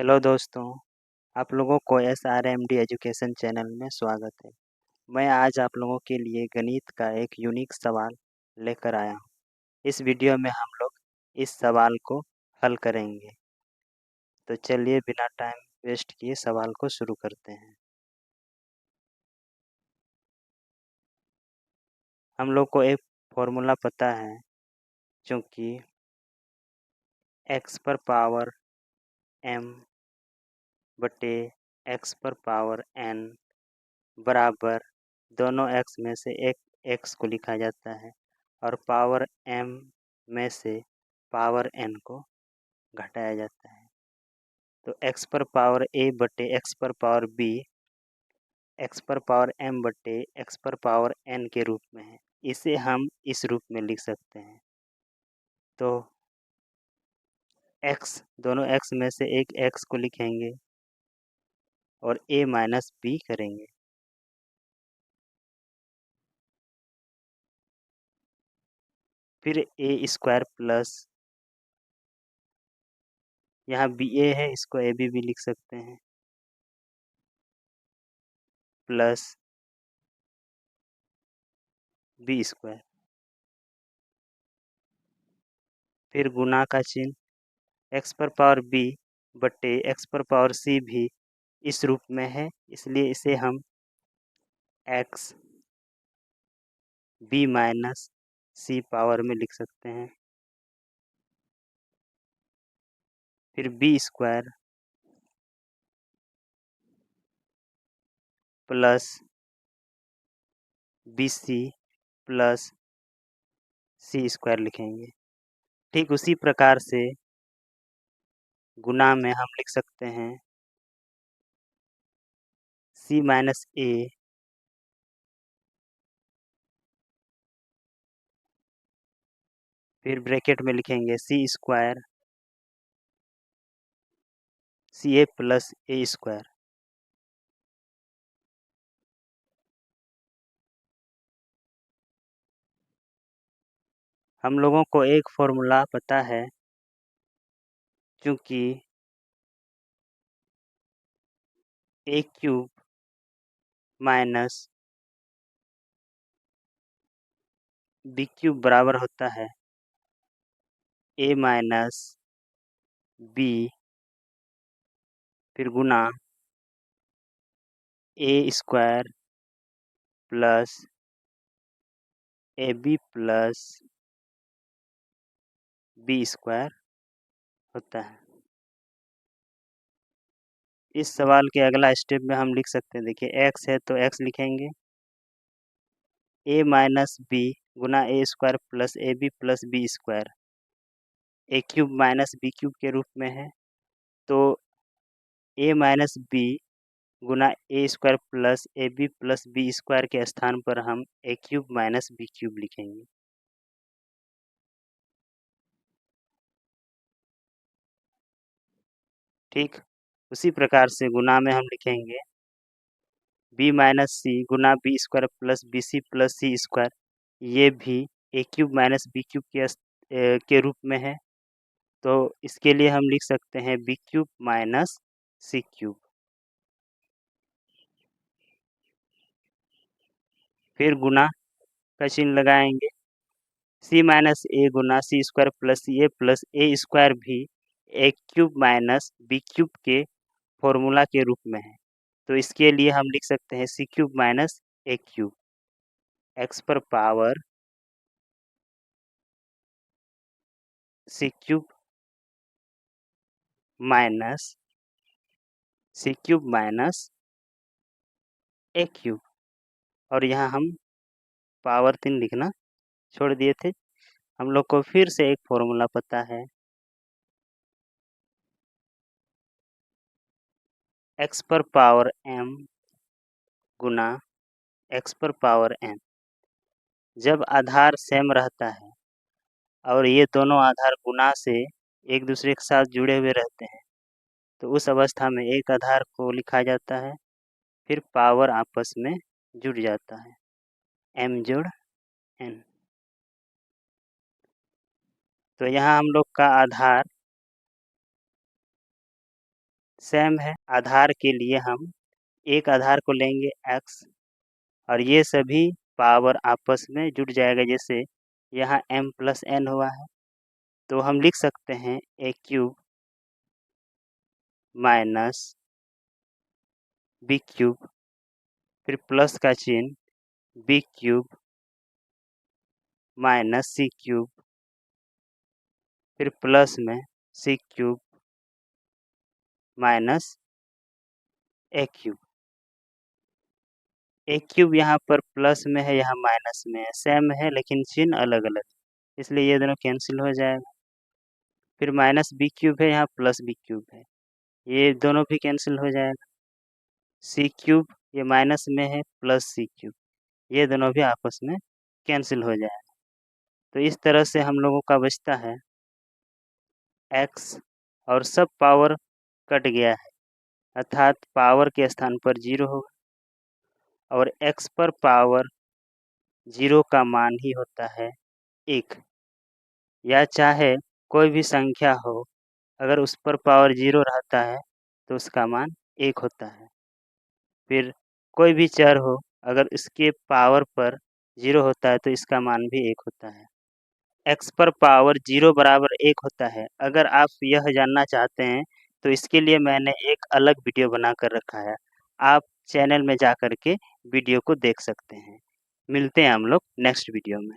Hello दोस्तों, आप लोगों को SRMD एजुकेशन चैनल में स्वागत है। मैं आज आप लोगों के लिए गणित का एक यूनिक सवाल लेकर आया हूँ। इस वीडियो में हम लोग इस सवाल को हल करेंगे। तो चलिए बिना टाइम वेस्ट किए सवाल को शुरू करते हैं। हम लोग को एक फॉर्मूला पता है, क्योंकि x पर पावर m बटे x पर पावर n बराबर दोनों x में से एक x को लिखा जाता है और पावर m में से पावर n को घटाया जाता है। तो x पर पावर a बटे x पर पावर b x पर पावर m बटे x पर पावर n के रूप में है। इसे हम इस रूप में लिख सकते हैं। तो x दोनों x में से एक x को लिखेंगे और a माइनस b करेंगे। फिर a स्क्वायर प्लस यहाँ बी ए है, इसको ए बी भी लिख सकते हैं, प्लस बी स्क्वायर। फिर गुना का चिन्ह, x पर पावर b बटे x पर पावर c भी इस रूप में है, इसलिए इसे हम x b minus c power में लिख सकते हैं। फिर B square plus B C plus C square लिखेंगे। ठीक उसी प्रकार से गुना में हम लिख सकते हैं c माइनस ए फिर ब्रैकेट में लिखेंगे C square C A plus A square. हम लोगों को एक फॉर्मूला पता है, क्योंकि A cube minus B cube बराबर होता है ए माइनस बी फिर गुना A square plus A B plus B square होता है। इस सवाल के अगला स्टेप में हम लिख सकते हैं, देखिए x है तो x लिखेंगे, a माइनस बी गुना A square plus A B plus B square, A cube minus B cube के रूप में है। तो a माइनस बी गुना A square plus A B plus B square के स्थान पर हम A cube minus B cube लिखेंगे। ठीक उसी प्रकार से गुना में हम लिखेंगे बी माइनस सी गुना B square plus B C plus C square, ये भी ए क्यूब माइनस बी क्यूब के रूप में है। तो इसके लिए हम लिख सकते हैं बी क्यूब माइनस सी क्यूब। फिर गुना का चिन्ह लगाएंगे, सी minus A Guna C square plus A square भी ए क्यूब माइनस बी क्यूब के फॉर्मूला के रूप में है। तो इसके लिए हम लिख सकते हैं सी क्यूब माइनस ए क्यूब, एक्स पर पावर सी क्यूब माइनस सी क्यूब माइनस ए क्यूब। और यहाँ हम पावर 3 लिखना छोड़ दिए थे। हम लोग को फिर से एक फॉर्मूला पता है, एक्स पर पावर m गुना एक्स पर पावर n। जब आधार सेम रहता है और ये दोनों आधार गुना से एक दूसरे के साथ जुड़े हुए रहते हैं, तो उस अवस्था में एक आधार को लिखा जाता है, फिर पावर आपस में जुड़ जाता है, m जोड़ n। तो यहाँ हम लोग का आधार सेम है। आधार के लिए हम एक आधार को लेंगे x और ये सभी पावर आपस में जुड़ जाएगा, जैसे यहाँ m+n हुआ है तो हम लिख सकते हैं a³ माइनस b³ फिर प्लस का चिन्ह b³ माइनस c³ फिर प्लस में c³ माइनस a³। a³ यहाँ पर प्लस में है, यहाँ माइनस में है, सेम है लेकिन चिन्ह अलग अलग, इसलिए ये दोनों कैंसिल हो जाएगा। फिर माइनस b³ है, यहाँ प्लस b³ है, ये दोनों भी कैंसिल हो जाएगा। c³ ये माइनस में है, प्लस c³, ये दोनों भी आपस में कैंसिल हो जाएगा। तो इस तरह से हम लोगों का बचता है x और सब पावर कट गया है, अर्थात पावर के स्थान पर 0 होगा और x पर पावर 0 का मान ही होता है 1, या चाहे कोई भी संख्या हो, अगर उस पर पावर 0 रहता है तो उसका मान 1 होता है। फिर कोई भी चर हो, अगर इसके पावर पर 0 होता है तो इसका मान भी 1 होता है। x पर पावर 0 बराबर 1 होता है। अगर आप यह जानना चाहते हैं तो इसके लिए मैंने एक अलग वीडियो बना कर रखा है, आप चैनल में जा कर के वीडियो को देख सकते हैं। मिलते हैं हम लोग नेक्स्ट वीडियो में।